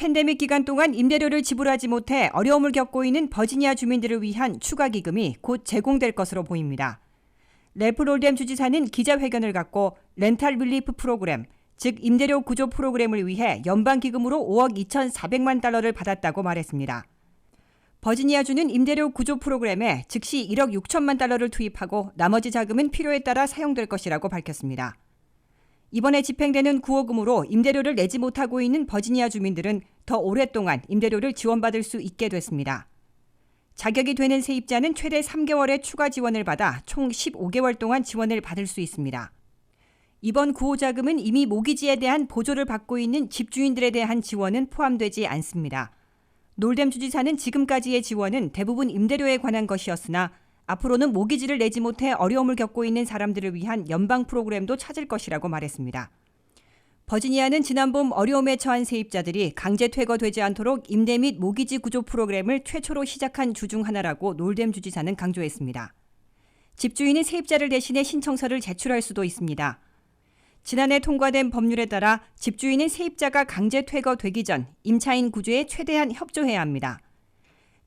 팬데믹 기간 동안 임대료를 지불하지 못해 어려움을 겪고 있는 버지니아 주민들을 위한 추가 기금이 곧 제공될 것으로 보입니다. 래프 롤뎀 주지사는 기자회견을 갖고 렌탈 릴리프 프로그램, 즉 임대료 구조 프로그램을 위해 연방 기금으로 5억 2,400만 달러를 받았다고 말했습니다. 버지니아주는 임대료 구조 프로그램에 즉시 1억 6천만 달러를 투입하고 나머지 자금은 필요에 따라 사용될 것이라고 밝혔습니다. 이번에 집행되는 구호금으로 임대료를 내지 못하고 있는 버지니아 주민들은 더 오랫동안 임대료를 지원받을 수 있게 됐습니다. 자격이 되는 세입자는 최대 3개월의 추가 지원을 받아 총 15개월 동안 지원을 받을 수 있습니다. 이번 구호자금은 이미 모기지에 대한 보조를 받고 있는 집주인들에 대한 지원은 포함되지 않습니다. 롤뎀 주지사는 지금까지의 지원은 대부분 임대료에 관한 것이었으나 앞으로는 모기지를 내지 못해 어려움을 겪고 있는 사람들을 위한 연방 프로그램도 찾을 것이라고 말했습니다. 버지니아는 지난 봄 어려움에 처한 세입자들이 강제 퇴거되지 않도록 임대 및 모기지 구조 프로그램을 최초로 시작한 주 중 하나라고 롤뎀 주지사는 강조했습니다. 집주인은 세입자를 대신해 신청서를 제출할 수도 있습니다. 지난해 통과된 법률에 따라 집주인은 세입자가 강제 퇴거되기 전 임차인 구조에 최대한 협조해야 합니다.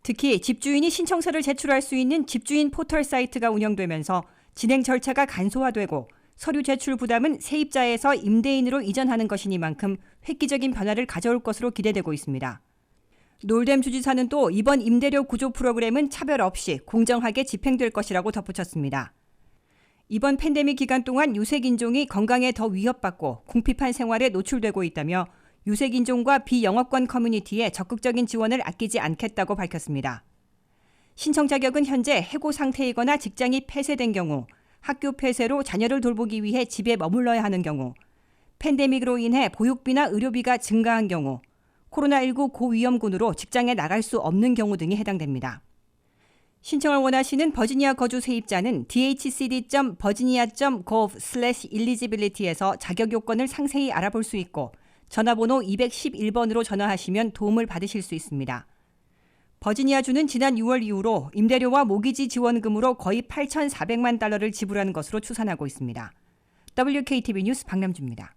특히 집주인이 신청서를 제출할 수 있는 집주인 포털 사이트가 운영되면서 진행 절차가 간소화되고 서류 제출 부담은 세입자에서 임대인으로 이전하는 것이니만큼 획기적인 변화를 가져올 것으로 기대되고 있습니다. 롤뎀 주지사는 또 이번 임대료 구조 프로그램은 차별 없이 공정하게 집행될 것이라고 덧붙였습니다. 이번 팬데믹 기간 동안 유색인종이 건강에 더 위협받고 궁핍한 생활에 노출되고 있다며 유색인종과 비영어권 커뮤니티에 적극적인 지원을 아끼지 않겠다고 밝혔습니다. 신청 자격은 현재 해고 상태이거나 직장이 폐쇄된 경우, 학교 폐쇄로 자녀를 돌보기 위해 집에 머물러야 하는 경우, 팬데믹으로 인해 보육비나 의료비가 증가한 경우, 코로나19 고위험군으로 직장에 나갈 수 없는 경우 등이 해당됩니다. 신청을 원하시는 버지니아 거주 세입자는 dhcd.virginia.gov/eligibility에서 자격 요건을 상세히 알아볼 수 있고 전화번호 211번으로 전화하시면 도움을 받으실 수 있습니다. 버지니아주는 지난 6월 이후로 임대료와 모기지 지원금으로 거의 8,400만 달러를 지불하는 것으로 추산하고 있습니다. WKTV 뉴스 박남주입니다.